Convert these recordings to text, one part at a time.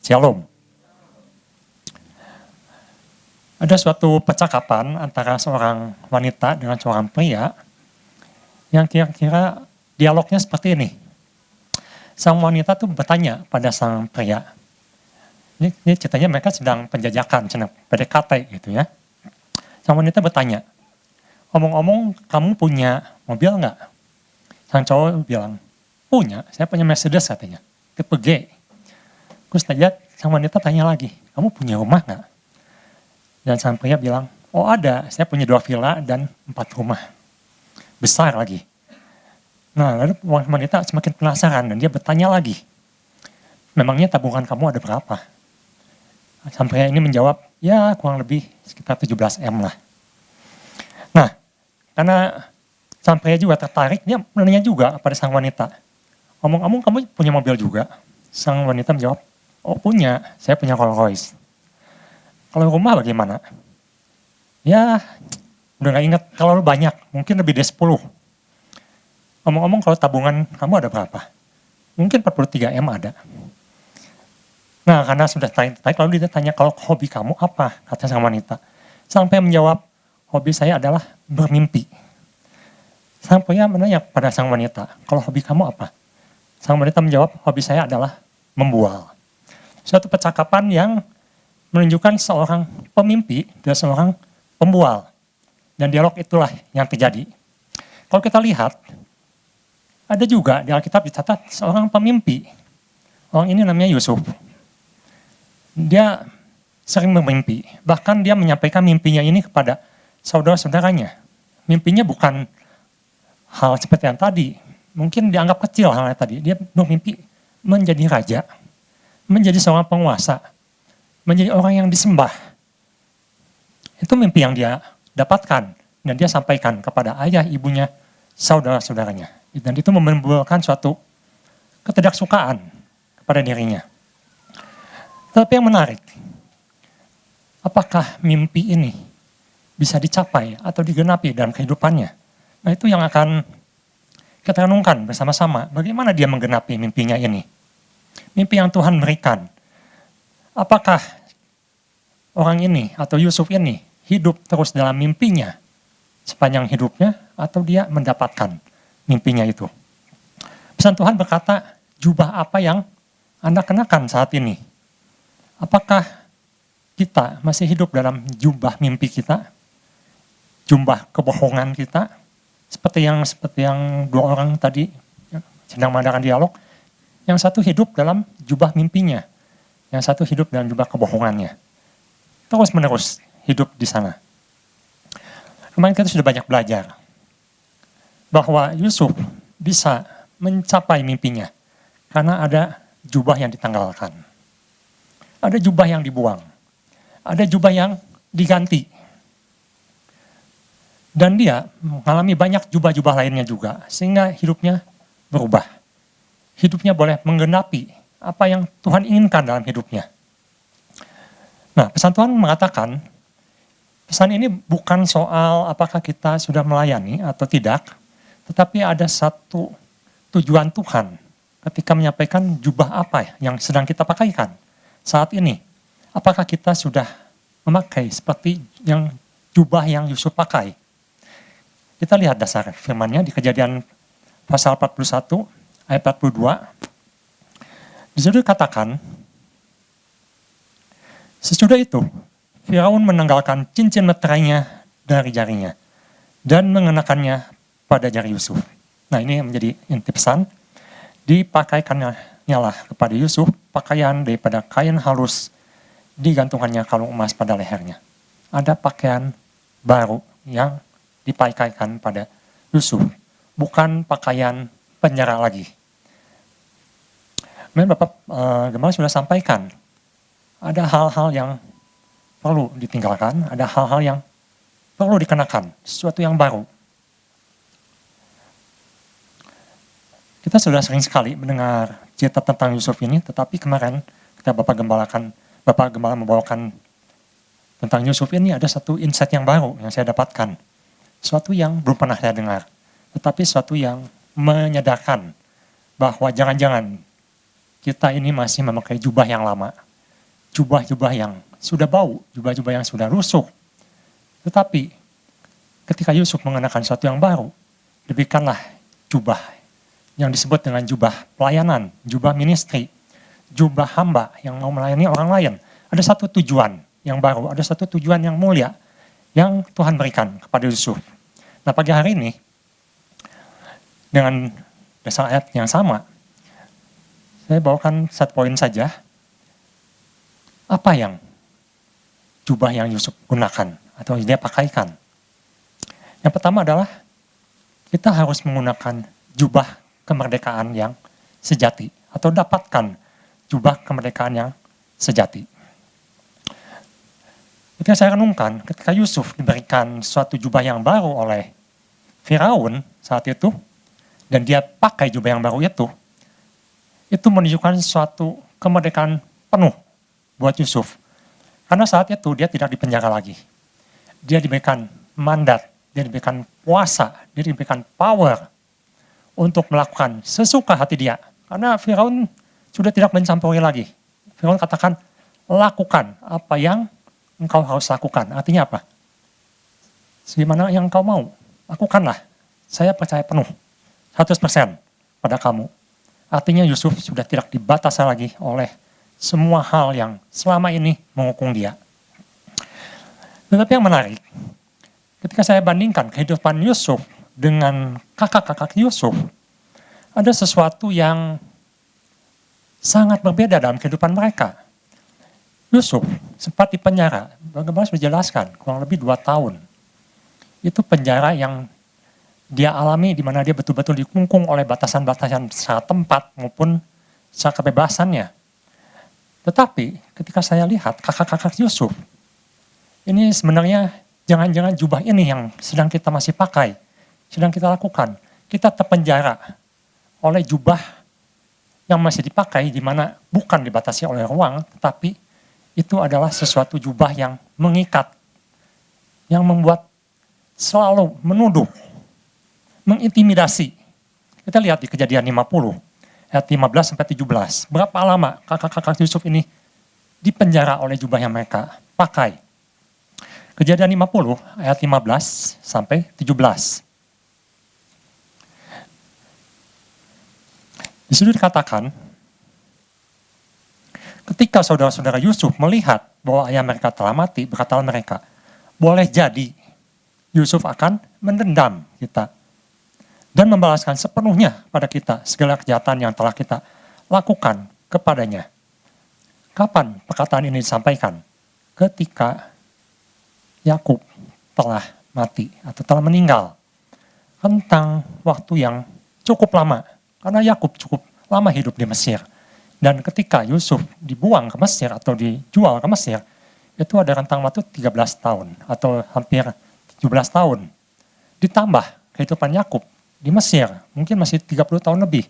Shalom. Ada suatu percakapan antara seorang wanita dengan seorang pria yang kira-kira dialognya seperti ini. Sang wanita tuh bertanya pada sang pria. Ini ceritanya mereka sedang penjajakan, sedang PDKT gitu ya. Sang wanita bertanya, omong-omong kamu punya mobil nggak? Sang cowok bilang, punya, saya punya Mercedes katanya, tipe G. Terus sang wanita tanya lagi, kamu punya rumah nggak? Dan sang pria bilang, oh ada, saya punya 2 villa dan 4 rumah. Besar lagi. Nah, lalu wanita semakin penasaran dan dia bertanya lagi, memangnya tabungan kamu ada berapa? Sang pria ini menjawab, ya kurang lebih sekitar 17 M lah. Nah, karena sang pria juga tertarik, dia menanya juga pada sang wanita, omong-omong kamu punya mobil juga? Sang wanita menjawab, oh punya, saya punya Rolls Royce. Kalau rumah bagaimana? Ya, udah gak ingat, kalau banyak, mungkin lebih dari 10. Omong-omong kalau tabungan kamu ada berapa? Mungkin 43 M ada. Nah, karena sudah tertarik, lalu dia tanya, kalau hobi kamu apa? Kata sang wanita. Sampai menjawab, hobi saya adalah bermimpi. Sang pria menanya pada sang wanita, kalau hobi kamu apa? Sang wanita menjawab, hobi saya adalah membual. Suatu percakapan yang menunjukkan seorang pemimpi dan seorang pembual. Dan dialog itulah yang terjadi. Kalau kita lihat, ada juga di Alkitab dicatat seorang pemimpi. Orang ini namanya Yusuf. Dia sering bermimpi. Bahkan dia menyampaikan mimpinya ini kepada saudara-saudaranya. Mimpinya bukan hal seperti yang tadi. Mungkin dianggap kecil hal yang tadi. Dia bermimpi menjadi raja. Menjadi seorang penguasa. Menjadi orang yang disembah. Itu mimpi yang dia dapatkan. Dan dia sampaikan kepada ayah, ibunya, saudara-saudaranya. Dan itu menimbulkan suatu ketidaksukaan kepada dirinya. Tapi yang menarik, apakah mimpi ini bisa dicapai atau digenapi dalam kehidupannya? Nah itu yang akan kita renungkan bersama-sama. Bagaimana dia menggenapi mimpinya ini? Mimpi yang Tuhan berikan. Apakah orang ini atau Yusuf ini hidup terus dalam mimpinya sepanjang hidupnya atau dia mendapatkan mimpinya itu. Pesan Tuhan berkata, jubah apa yang Anda kenakan saat ini? Apakah kita masih hidup dalam jubah mimpi kita? Jubah kebohongan kita? Seperti yang 2 orang tadi sedang mengadakan dialog. Yang satu hidup dalam jubah mimpinya. Yang satu hidup dalam jubah kebohongannya. Terus menerus hidup di sana. Kemarin kita sudah banyak belajar bahwa Yusuf bisa mencapai mimpinya karena ada jubah yang ditanggalkan. Ada jubah yang dibuang. Ada jubah yang diganti. Dan dia mengalami banyak jubah-jubah lainnya juga sehingga hidupnya berubah. Hidupnya boleh menggenapi apa yang Tuhan inginkan dalam hidupnya. Nah, pesan Tuhan mengatakan, pesan ini bukan soal apakah kita sudah melayani atau tidak, tetapi ada satu tujuan Tuhan ketika menyampaikan jubah apa yang sedang kita pakaikan saat ini. Apakah kita sudah memakai seperti yang jubah yang Yusuf pakai? Kita lihat dasar firman-Nya di Kejadian pasal 41 ayat 42. Di situ dikatakan, sesudah itu Firaun menanggalkan cincin meterainya dari jarinya dan mengenakannya pada jari Yusuf. Nah ini menjadi inti pesan. Dipakaikannya lah kepada Yusuf pakaian daripada kain halus, digantungannya kalung emas pada lehernya. Ada pakaian baru yang dipakaikan pada Yusuf, bukan pakaian penjara lagi. Kemudian Bapak Gembala sudah sampaikan, ada hal-hal yang perlu ditinggalkan, ada hal-hal yang perlu dikenakan, sesuatu yang baru. Kita sudah sering sekali mendengar cerita tentang Yusuf ini, tetapi kemarin ketika Bapak Gembala membawakan tentang Yusuf ini, ada satu insight yang baru yang saya dapatkan. Sesuatu yang belum pernah saya dengar, tetapi sesuatu yang menyadarkan bahwa jangan-jangan kita ini masih memakai jubah yang lama. jubah-jubah yang sudah bau, jubah-jubah yang sudah rusuh. Tetapi ketika Yusuf mengenakan sesuatu yang baru, diberikanlah jubah yang disebut dengan jubah pelayanan, jubah ministry, jubah hamba yang mau melayani orang lain. Ada satu tujuan yang baru, ada satu tujuan yang mulia yang Tuhan berikan kepada Yusuf. Nah, pagi hari ini dengan dasar ayat yang sama, saya bawakan satu poin saja. Apa yang jubah yang Yusuf gunakan atau dia pakaikan? Yang pertama adalah kita harus menggunakan jubah kemerdekaan yang sejati atau dapatkan jubah kemerdekaan yang sejati. Ketika saya renungkan, ketika Yusuf diberikan suatu jubah yang baru oleh Firaun saat itu, dan dia pakai jubah yang baru itu menunjukkan suatu kemerdekaan penuh buat Yusuf. Karena saat itu dia tidak dipenjara lagi. Dia diberikan mandat, dia diberikan kuasa, dia diberikan power untuk melakukan sesuka hati dia. Karena Firaun sudah tidak mencampuri lagi. Firaun katakan, lakukan apa yang engkau harus lakukan. Artinya apa? Sebagaimana yang engkau mau, lakukanlah. Saya percaya penuh, 100% pada kamu. Artinya Yusuf sudah tidak dibatasi lagi oleh semua hal yang selama ini menghukum dia. Tetapi yang menarik, ketika saya bandingkan kehidupan Yusuf dengan kakak-kakak Yusuf, ada sesuatu yang sangat berbeda dalam kehidupan mereka. Yusuf sempat di penjara, bagaimana sudah dijelaskan, kurang lebih 2 tahun. Itu penjara yang dia alami di mana dia betul-betul dikungkung oleh batasan-batasan secara tempat maupun secara kebebasannya. Tetapi ketika saya lihat kakak-kakak Yusuf, ini sebenarnya jangan-jangan jubah ini yang sedang kita masih pakai, sedang kita lakukan. Kita terpenjara oleh jubah yang masih dipakai di mana bukan dibatasi oleh ruang, tetapi itu adalah sesuatu jubah yang mengikat, yang membuat selalu menuduh, mengintimidasi. Kita lihat di Kejadian 50, ayat 15 sampai 17. Berapa lama kakak-kakak Yusuf ini dipenjara oleh jubah yang mereka pakai. Kejadian 50, ayat 15 sampai 17. Di situ dikatakan, ketika saudara-saudara Yusuf melihat bahwa ayah mereka telah mati, berkatalah mereka, boleh jadi Yusuf akan mendendam kita dan membalaskan sepenuhnya pada kita segala kejahatan yang telah kita lakukan kepadanya. Kapan perkataan ini disampaikan? Ketika Yakub telah mati atau telah meninggal. Tentang waktu yang cukup lama, karena Yakub cukup lama hidup di Mesir. Dan ketika Yusuf dibuang ke Mesir atau dijual ke Mesir, itu ada rentang waktu 13 tahun atau hampir 17 tahun. Ditambah kehidupan Yakub di Mesir, mungkin masih 30 tahun lebih.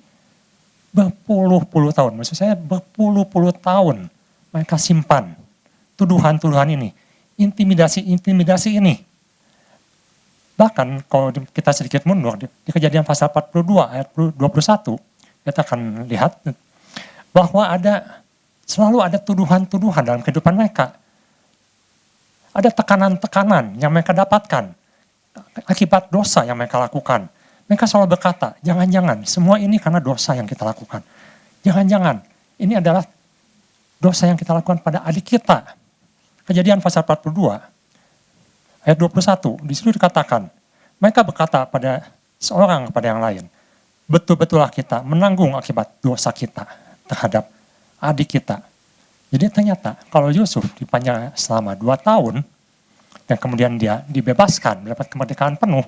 Berpuluh-puluh tahun, maksud saya berpuluh-puluh tahun mereka simpan tuduhan-tuduhan ini, intimidasi-intimidasi ini. Bahkan kalau kita sedikit mundur, di Kejadian pasal 42 ayat 21, kita akan lihat bahwa selalu ada tuduhan-tuduhan dalam kehidupan mereka. Ada tekanan-tekanan yang mereka dapatkan akibat dosa yang mereka lakukan. Mereka selalu berkata, jangan-jangan semua ini karena dosa yang kita lakukan. Jangan-jangan ini adalah dosa yang kita lakukan pada adik kita. Kejadian pasal 42 ayat 21, di situ dikatakan, mereka berkata pada seorang kepada yang lain, betul-betullah kita menanggung akibat dosa kita terhadap adik kita. Jadi ternyata kalau Yusuf dipenjara selama 2 tahun, dan kemudian dia dibebaskan, mendapat kemerdekaan penuh,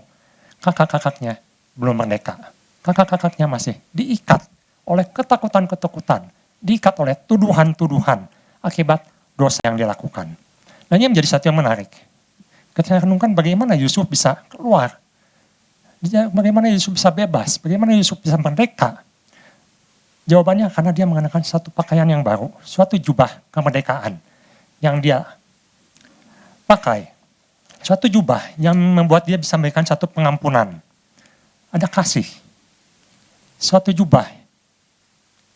kakak-kakaknya belum merdeka. Kakak-kakaknya masih diikat oleh ketakutan-ketakutan, diikat oleh tuduhan-tuduhan akibat dosa yang dilakukan. Nah, ini menjadi satu yang menarik. Kita renungkan bagaimana Yusuf bisa keluar, bagaimana Yusuf bisa bebas, bagaimana Yusuf bisa merdeka. Jawabannya karena dia mengenakan satu pakaian yang baru, suatu jubah kemerdekaan yang dia pakai. Suatu jubah yang membuat dia bisa memberikan satu pengampunan. Ada kasih. Suatu jubah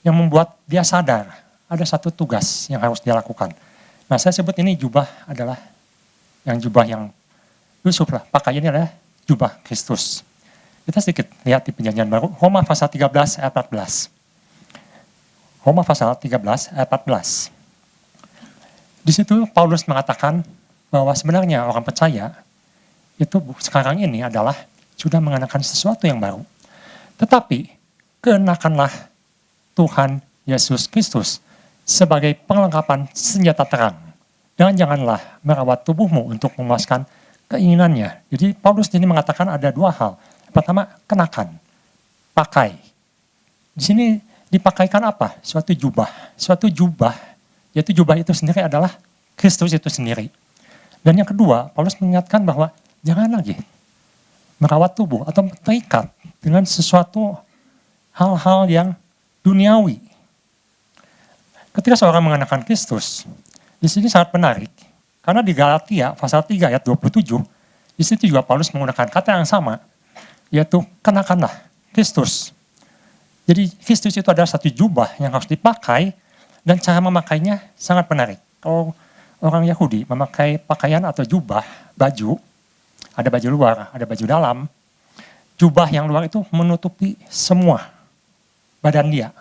yang membuat dia sadar ada satu tugas yang harus dia lakukan. Nah, saya sebut ini jubah adalah jubah yang Yusuf lah, pakaiannya adalah jubah Kristus. Kita sedikit lihat di Perjanjian Baru, Roma pasal 13 ayat 14. Roma pasal 13 ayat 14. Di situ Paulus mengatakan bahwa sebenarnya orang percaya itu sekarang ini adalah sudah mengenakan sesuatu yang baru. Tetapi kenakanlah Tuhan Yesus Kristus sebagai perlengkapan senjata terang. Dan janganlah merawat tubuhmu untuk memuaskan keinginannya. Jadi Paulus ini mengatakan ada dua hal. Pertama, kenakan, pakai. Di sini dipakaikan apa? Suatu jubah, yaitu jubah itu sendiri adalah Kristus itu sendiri. Dan yang kedua, Paulus mengingatkan bahwa jangan lagi merawat tubuh atau terikat dengan sesuatu hal-hal yang duniawi. Ketika seorang mengenakan Kristus, di sini sangat menarik. Karena di Galatia pasal 3 ayat 27, di situ juga Paulus menggunakan kata yang sama, yaitu kenakanlah Kristus. Jadi Kristus itu adalah satu jubah yang harus dipakai, dan cara memakainya sangat menarik. Kalau orang Yahudi memakai pakaian atau jubah, baju, ada baju luar, ada baju dalam. Jubah yang luar itu menutupi semua badan dia.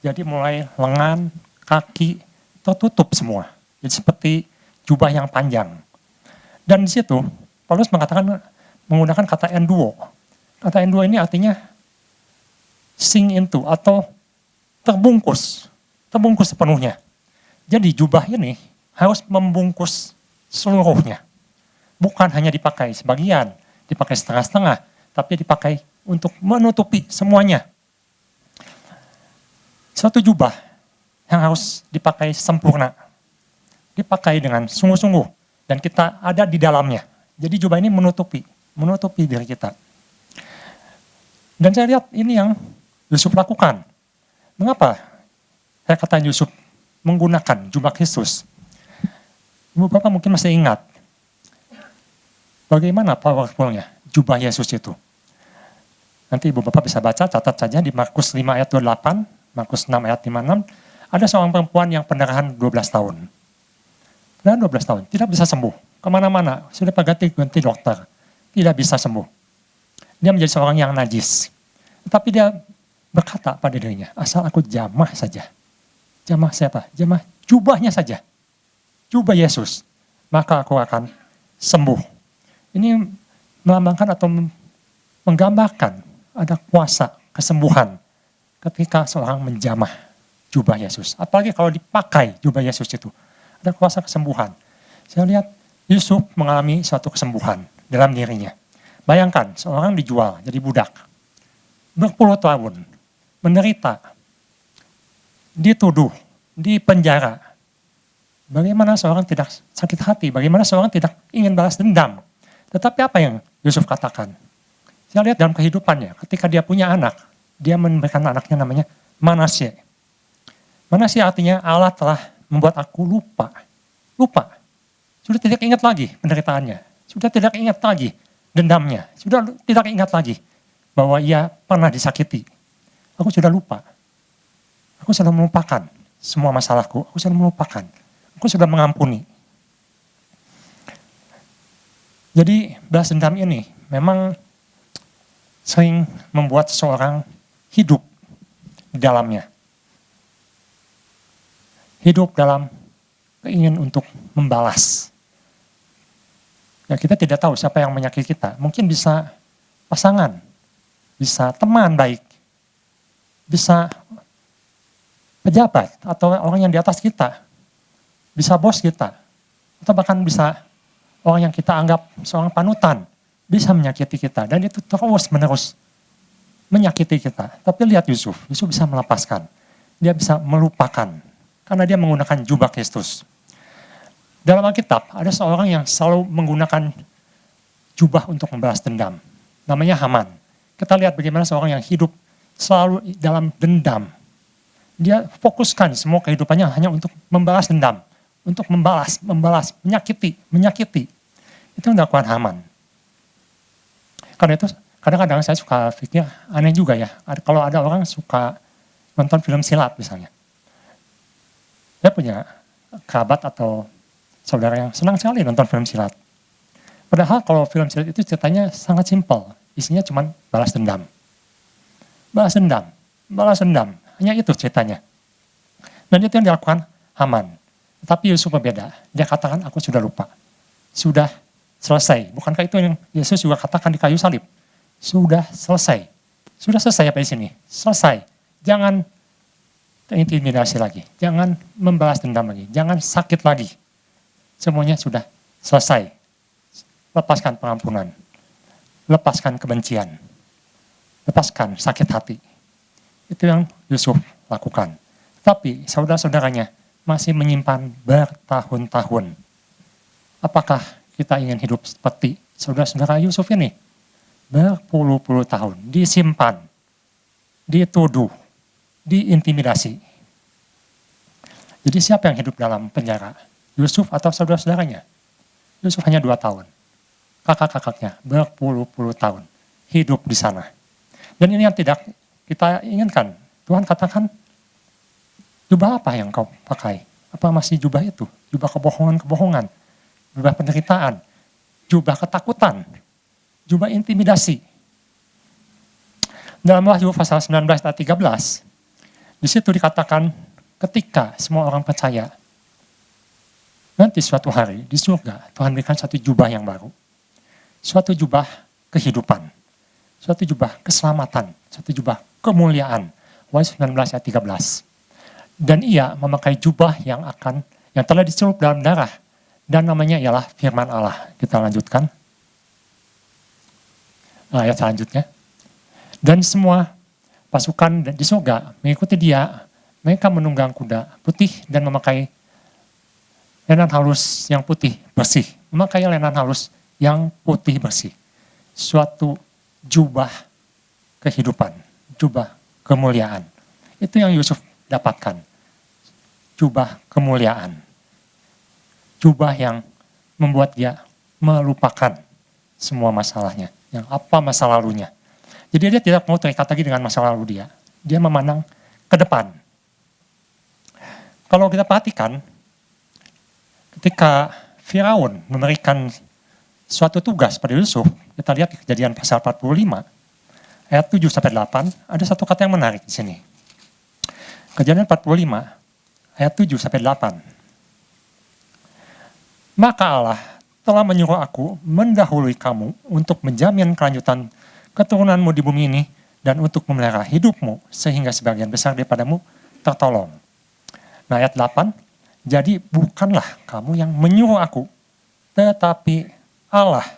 Jadi mulai lengan, kaki, tertutup semua. Jadi seperti jubah yang panjang. Dan di situ Paulus menggunakan kata enduo. Kata enduo ini artinya sink into atau terbungkus sepenuhnya. Jadi jubah ini harus membungkus seluruhnya. Bukan hanya dipakai sebagian, dipakai setengah-setengah, tapi dipakai untuk menutupi semuanya. Suatu jubah yang harus dipakai sempurna, dipakai dengan sungguh-sungguh, dan kita ada di dalamnya. Jadi jubah ini menutupi diri kita. Dan saya lihat ini yang Yusuf lakukan. Mengapa saya katakan Yusuf menggunakan jubah Kristus? Ibu Bapak mungkin masih ingat bagaimana powerfulnya jubah Yesus itu. Nanti Ibu Bapak bisa baca, catat saja di Markus 5 ayat 28, Markus 6 ayat 56, ada seorang perempuan yang pendarahan 12 tahun. Dan 12 tahun, tidak bisa sembuh. Kemana-mana, sudah ganti dokter, tidak bisa sembuh. Dia menjadi seorang yang najis. Tetapi dia berkata pada dirinya, asal aku jamah saja. Jamah siapa? Jamah jubahnya saja. Jubah Yesus, maka aku akan sembuh. Ini melambangkan atau menggambarkan ada kuasa kesembuhan ketika seorang menjamah jubah Yesus. Apalagi kalau dipakai jubah Yesus itu, ada kuasa kesembuhan. Saya lihat Yusuf mengalami suatu kesembuhan dalam dirinya. Bayangkan seorang dijual jadi budak, berpuluh tahun, menderita, dituduh, dipenjara. Bagaimana seorang tidak sakit hati, bagaimana seorang tidak ingin balas dendam. Tetapi apa yang Yusuf katakan? Saya lihat dalam kehidupannya, ketika dia punya anak, dia memberikan anaknya namanya Manasye. Manasye artinya Allah telah membuat aku lupa. Sudah tidak ingat lagi penderitaannya. Sudah tidak ingat lagi dendamnya. Sudah tidak ingat lagi bahwa ia pernah disakiti. Aku sudah lupa. Aku sudah melupakan semua masalahku. Aku sudah melupakan. Aku sudah mengampuni. Jadi balas dendam ini memang sering membuat seseorang hidup di dalamnya. Hidup dalam keinginan untuk membalas. Ya, kita tidak tahu siapa yang menyakiti kita. Mungkin bisa pasangan, bisa teman baik, bisa pejabat atau orang yang di atas kita, bisa bos kita, atau bahkan bisa orang yang kita anggap seorang panutan, bisa menyakiti kita. Dan itu terus-menerus menyakiti kita. Tapi lihat Yusuf bisa melepaskan. Dia bisa melupakan, karena dia menggunakan jubah Kristus. Dalam Alkitab ada seorang yang selalu menggunakan jubah untuk membalas dendam. Namanya Haman. Kita lihat bagaimana seorang yang hidup selalu dalam dendam. Dia fokuskan semua kehidupannya hanya untuk membalas dendam. Untuk membalas, menyakiti. Itu yang dilakukan Haman. Karena itu kadang-kadang saya suka pikir aneh juga ya. Kalau ada orang suka nonton film silat misalnya. Saya punya kerabat atau saudara yang senang sekali nonton film silat. Padahal kalau film silat itu ceritanya sangat simpel, isinya cuma balas dendam. Balas dendam, balas dendam, hanya itu ceritanya. Dan itu yang dilakukan Haman. Tetapi Yusuf berbeda, dia katakan aku sudah lupa, sudah selesai. Bukankah itu yang Yesus juga katakan di kayu salib? Sudah selesai. Sudah selesai apa di sini? Selesai. Jangan terintimidasi lagi, jangan membalas dendam lagi, jangan sakit lagi. Semuanya sudah selesai. Lepaskan pengampunan, lepaskan kebencian, lepaskan sakit hati. Itu yang Yusuf lakukan. Tapi saudara-saudaranya masih menyimpan bertahun-tahun. Apakah kita ingin hidup seperti saudara-saudara Yusuf ini? Berpuluh-puluh tahun disimpan, dituduh, diintimidasi. Jadi siapa yang hidup dalam penjara? Yusuf atau saudara-saudaranya? Yusuf hanya 2 tahun. Kakak-kakaknya berpuluh-puluh tahun hidup di sana. Dan ini yang tidak kita inginkan. Tuhan katakan, jubah apa yang kau pakai? Apa masih jubah itu? Jubah kebohongan-kebohongan, jubah penderitaan, jubah ketakutan, jubah intimidasi. Dalam Wahyu pasal 19 ayat 13, di situ dikatakan ketika semua orang percaya, nanti suatu hari di surga Tuhan berikan satu jubah yang baru. Suatu jubah kehidupan, suatu jubah keselamatan, suatu jubah kemuliaan. Wahyu 19 ayat 13. Dan ia memakai jubah yang telah dicelup dalam darah, dan namanya ialah firman Allah. Kita lanjutkan. Ayat selanjutnya. Dan semua pasukan di surga mengikuti dia. Mereka menunggang kuda putih dan memakai lenan halus yang putih bersih. Memakai lenan halus yang putih bersih. Suatu jubah kehidupan, jubah kemuliaan. Itu yang Yusuf dapatkan. Jubah kemuliaan. Jubah yang membuat dia melupakan semua masalahnya. Yang apa masa lalunya. Jadi dia tidak mau terikat lagi dengan masa lalu dia. Dia memandang ke depan. Kalau kita perhatikan, ketika Firaun memberikan suatu tugas pada Yusuf, kita lihat di Kejadian pasal 45, ayat 7-8, ada satu kata yang menarik di sini. Kejadian 45, ayat 7-8. Maka Allah telah menyuruh aku mendahului kamu untuk menjamin kelanjutan keturunanmu di bumi ini dan untuk memelihara hidupmu sehingga sebagian besar daripadamu tertolong. Nah ayat 8, jadi bukanlah kamu yang menyuruh aku, tetapi Allah,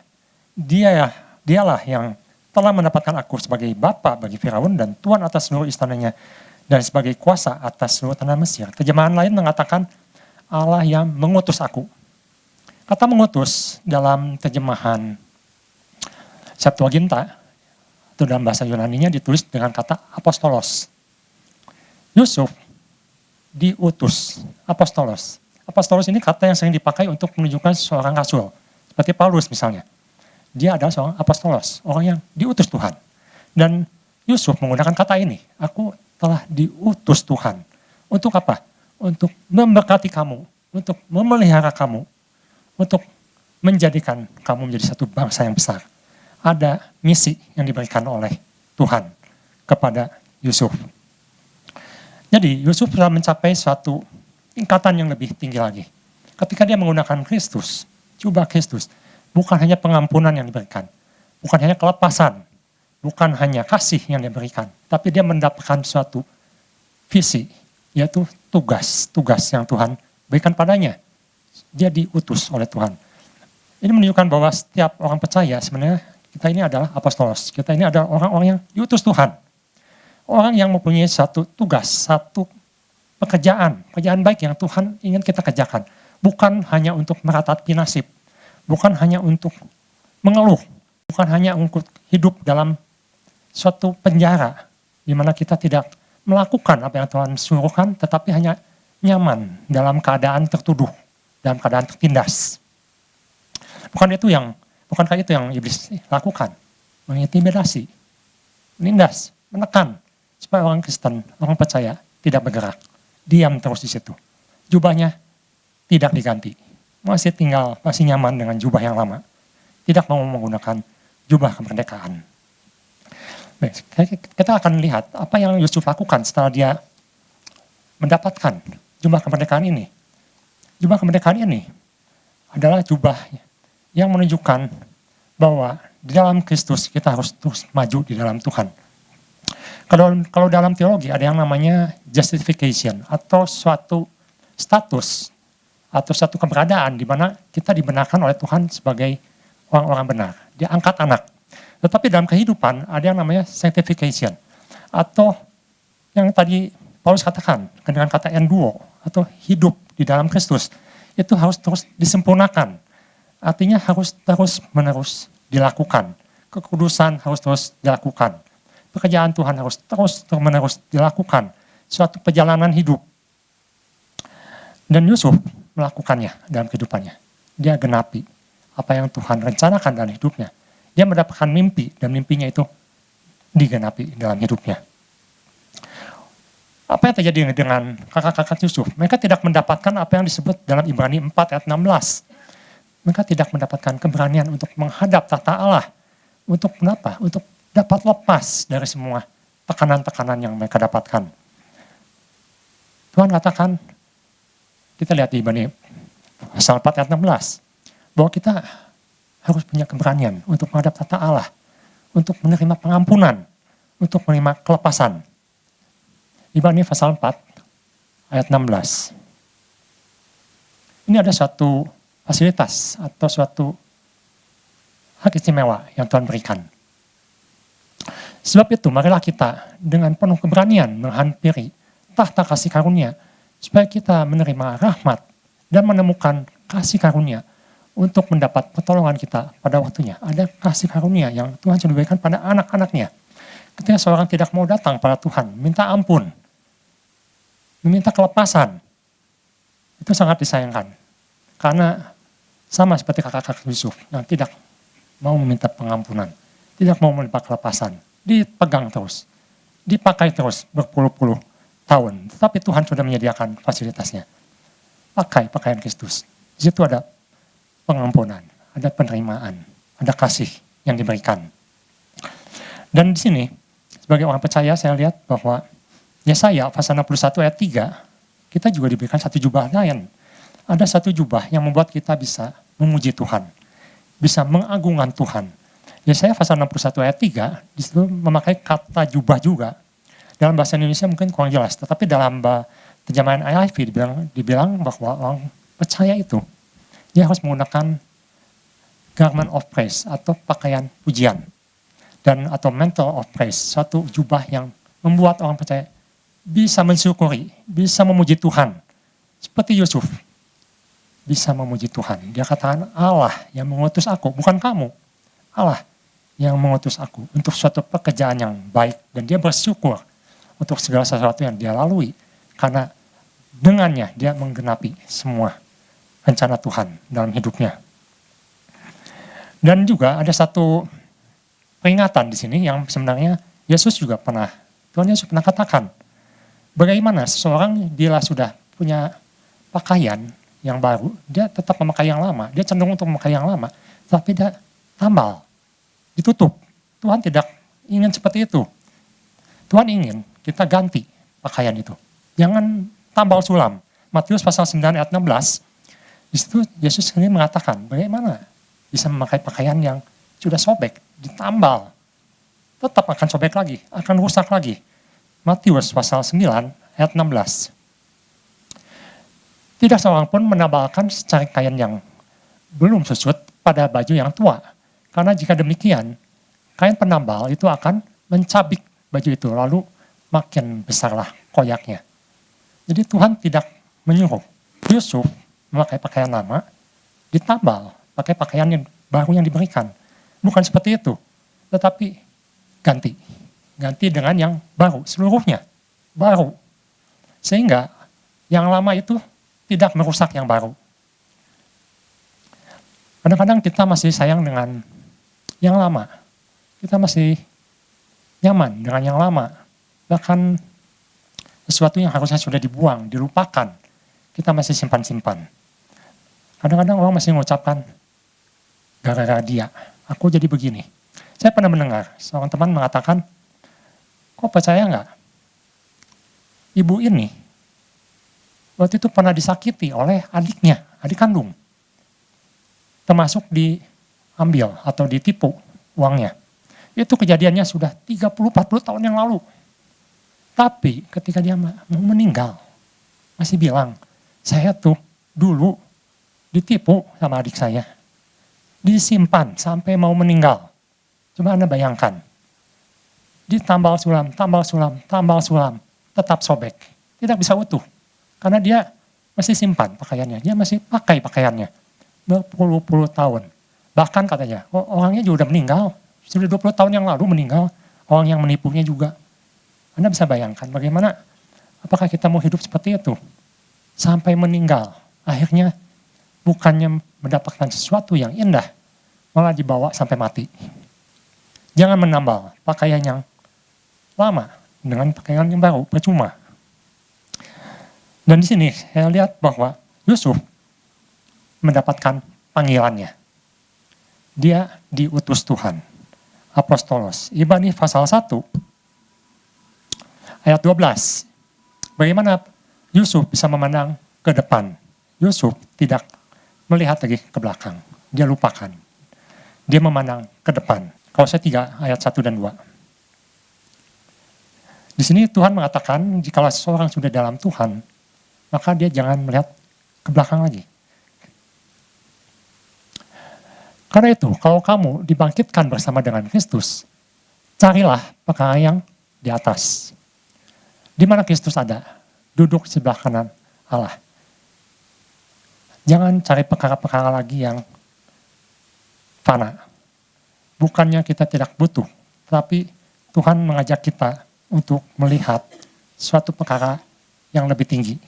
dialah yang telah mendapatkan aku sebagai bapa bagi Firaun dan tuan atas seluruh istananya dan sebagai kuasa atas seluruh tanah Mesir. Terjemahan lain mengatakan Allah yang mengutus aku. Kata mengutus dalam terjemahan Septuaginta, atau dalam bahasa Yunaninya ditulis dengan kata apostolos. Yusuf diutus, apostolos. Apostolos ini kata yang sering dipakai untuk menunjukkan seorang rasul. Seperti Paulus misalnya. Dia adalah seorang apostolos, orang yang diutus Tuhan. Dan Yusuf menggunakan kata ini, aku telah diutus Tuhan. Untuk apa? Untuk memberkati kamu, untuk memelihara kamu, untuk menjadikan kamu menjadi satu bangsa yang besar. Ada misi yang diberikan oleh Tuhan kepada Yusuf. Jadi Yusuf telah mencapai suatu tingkatan yang lebih tinggi lagi. Ketika dia menggunakan Kristus, jubah Kristus, bukan hanya pengampunan yang diberikan, bukan hanya kelepasan, bukan hanya kasih yang diberikan, tapi dia mendapatkan suatu visi, yaitu tugas yang Tuhan berikan padanya. Dia diutus oleh Tuhan. Ini menunjukkan bahwa setiap orang percaya sebenarnya kita ini adalah apostolos. Kita ini adalah orang-orang yang diutus Tuhan. Orang yang mempunyai satu tugas, satu pekerjaan baik yang Tuhan ingin kita kerjakan. Bukan hanya untuk meratapi nasib. Bukan hanya untuk mengeluh. Bukan hanya untuk hidup dalam suatu penjara. Di mana kita tidak melakukan apa yang Tuhan suruhkan, tetapi hanya nyaman dalam keadaan tertuduh. Dalam keadaan tertindas. Bukankah itu yang iblis lakukan? Mengintimidasi, menindas, menekan. Supaya orang Kristen, orang percaya tidak bergerak. Diam terus di situ. Jubahnya tidak diganti. Masih nyaman dengan jubah yang lama. Tidak mau menggunakan jubah kemerdekaan. Baik, kita akan lihat apa yang Yusuf lakukan setelah dia mendapatkan jubah kemerdekaan ini. Jubah kemerdekaan ini adalah jubah yang menunjukkan bahwa di dalam Kristus kita harus terus maju di dalam Tuhan. Kalau dalam teologi ada yang namanya justification atau suatu status atau suatu keberadaan di mana kita dibenarkan oleh Tuhan sebagai orang-orang benar. Dia angkat anak. Tetapi dalam kehidupan ada yang namanya sanctification atau yang tadi Paulus katakan dengan kata enduo atau hidup di dalam Kristus itu harus terus disempurnakan. Artinya harus terus-menerus dilakukan. Kekudusan harus terus dilakukan. Pekerjaan Tuhan harus terus-menerus dilakukan. Suatu perjalanan hidup. Dan Yusuf melakukannya dalam kehidupannya. Dia genapi apa yang Tuhan rencanakan dalam hidupnya. Dia mendapatkan mimpi dan mimpinya itu digenapi dalam hidupnya. Apa yang terjadi dengan kakak-kakak Yusuf? Mereka tidak mendapatkan apa yang disebut dalam Ibrani 4 ayat 16. Mereka tidak mendapatkan keberanian untuk menghadap tahta Allah. Untuk kenapa? Untuk dapat lepas dari semua tekanan-tekanan yang mereka dapatkan. Tuhan katakan, kita lihat di Ibrani pasal 4 ayat 16, bahwa kita harus punya keberanian untuk menghadap tahta Allah, untuk menerima pengampunan, untuk menerima kelepasan. Ibrani pasal 4 ayat 16. Ini ada suatu fasilitas atau suatu hak istimewa yang Tuhan berikan. Sebab itu marilah kita dengan penuh keberanian menghampiri tahta kasih karunia supaya kita menerima rahmat dan menemukan kasih karunia untuk mendapat pertolongan kita pada waktunya. Ada kasih karunia yang Tuhan sudah berikan pada anak-anaknya. Ketika seorang tidak mau datang pada Tuhan, minta ampun, meminta kelepasan, itu sangat disayangkan. Karena sama seperti kakak-kakak Yusuf yang tidak mau meminta pengampunan, tidak mau meminta kelepasan, dipegang terus, dipakai terus berpuluh-puluh tahun. Tetapi Tuhan sudah menyediakan fasilitasnya. Pakai pakaian Kristus. Di situ ada pengampunan, ada penerimaan, ada kasih yang diberikan. Dan di sini, sebagai orang percaya saya lihat bahwa Yesaya pasal 61 ayat 3, kita juga diberikan satu jubah lain. Ada satu jubah yang membuat kita bisa memuji Tuhan, bisa mengagungkan Tuhan. Yesaya pasal 61 ayat 3, di situ memakai kata jubah juga. Dalam bahasa Indonesia mungkin kurang jelas, tetapi dalam terjemahan NIV dibilang bahwa orang percaya itu, dia harus menggunakan garment of praise atau pakaian pujian. Dan atau mantle of praise, suatu jubah yang membuat orang percaya bisa mensyukuri, bisa memuji Tuhan. Seperti Yusuf, bisa memuji Tuhan. Dia katakan Allah yang mengutus aku, bukan kamu. Allah yang mengutus aku untuk suatu pekerjaan yang baik. Dan dia bersyukur untuk segala sesuatu yang dia lalui. Karena dengannya dia menggenapi semua rencana Tuhan dalam hidupnya. Dan juga ada satu peringatan di sini yang sebenarnya Tuhan Yesus pernah katakan, bagaimana seseorang bila sudah punya pakaian yang baru, dia tetap memakai yang lama, dia cenderung untuk memakai yang lama, tapi dia tambal, ditutup. Tuhan tidak ingin seperti itu. Tuhan ingin kita ganti pakaian itu. Jangan tambal sulam. Matius pasal 9 ayat 16, di situ Yesus sendiri mengatakan, bagaimana bisa memakai pakaian yang sudah sobek, ditambal, tetap akan sobek lagi, akan rusak lagi. Matius pasal 9 ayat 16. Tidak seorang pun menabalkan secari kain yang belum susut pada baju yang tua. Karena jika demikian, kain penambal itu akan mencabik baju itu, lalu makin besarlah koyaknya. Jadi Tuhan tidak menyuruh Yusuf memakai pakaian lama, ditambal, pakai pakaian yang baru yang diberikan. Bukan seperti itu, tetapi ganti dengan yang baru, seluruhnya baru. Sehingga yang lama itu tidak merusak yang baru. Kadang-kadang kita masih sayang dengan yang lama. Kita masih nyaman dengan yang lama. Bahkan sesuatu yang harusnya sudah dibuang, dilupakan, kita masih simpan-simpan. Kadang-kadang orang masih mengucapkan, gara-gara dia, aku jadi begini. Saya pernah mendengar seorang teman mengatakan, kok percaya nggak? Ibu ini waktu itu pernah disakiti oleh adiknya, adik kandung. Termasuk diambil atau ditipu uangnya. Itu kejadiannya sudah 30-40 tahun yang lalu. Tapi ketika dia mau meninggal, masih bilang, saya tuh dulu ditipu sama adik saya. Disimpan sampai mau meninggal. Coba Anda bayangkan. Ditambal sulam, tambal sulam, tambal sulam, tetap sobek. Tidak bisa utuh. Karena dia masih simpan pakaiannya. Dia masih pakai pakaiannya. Berpuluh-puluh tahun. Bahkan katanya, orangnya juga udah meninggal. Sudah 20 tahun yang lalu meninggal. Orang yang menipunya juga. Anda bisa bayangkan bagaimana, apakah kita mau hidup seperti itu? Sampai meninggal. Akhirnya bukannya mendapatkan sesuatu yang indah, malah dibawa sampai mati. Jangan menambal pakaian yang lama dengan pakaian yang baru, percuma. Dan di sini saya lihat bahwa Yusuf mendapatkan panggilannya. Dia diutus Tuhan. Apostolos. Ibrani pasal 1 ayat 12. Bagaimana Yusuf bisa memandang ke depan? Yusuf tidak melihat lagi ke belakang. Dia lupakan. Dia memandang ke depan. Kolose 3 ayat 1 dan 2. Di sini Tuhan mengatakan jika seseorang sudah dalam Tuhan, maka dia jangan melihat ke belakang lagi. Karena itu, kalau kamu dibangkitkan bersama dengan Kristus, carilah perkara yang di atas. Di mana Kristus ada? Duduk di sebelah kanan Allah. Jangan cari perkara-perkara lagi yang fana. Bukannya kita tidak butuh, tapi Tuhan mengajak kita untuk melihat suatu perkara yang lebih tinggi.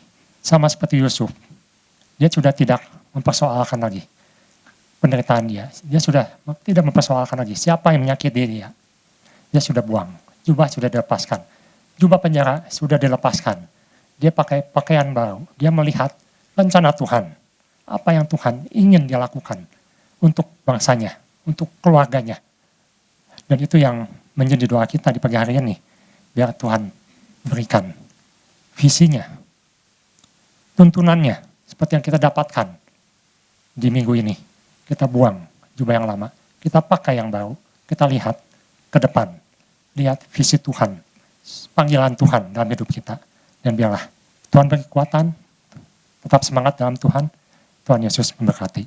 Sama seperti Yusuf. Dia sudah tidak mempersoalkan lagi penderitaan dia. Dia sudah tidak mempersoalkan lagi siapa yang menyakiti dia. Dia sudah buang. Jubah sudah dilepaskan. Jubah penjara sudah dilepaskan. Dia pakai pakaian baru. Dia melihat rencana Tuhan. Apa yang Tuhan ingin dia lakukan untuk bangsanya, untuk keluarganya. Dan itu yang menjadi doa kita di pagi hari ini. Biar Tuhan berikan visinya, tuntunannya, seperti yang kita dapatkan di minggu ini. Kita buang jubah yang lama, kita pakai yang baru, kita lihat ke depan. Lihat visi Tuhan, panggilan Tuhan dalam hidup kita. Dan biarlah Tuhan beri kekuatan, tetap semangat dalam Tuhan. Tuhan Yesus memberkati.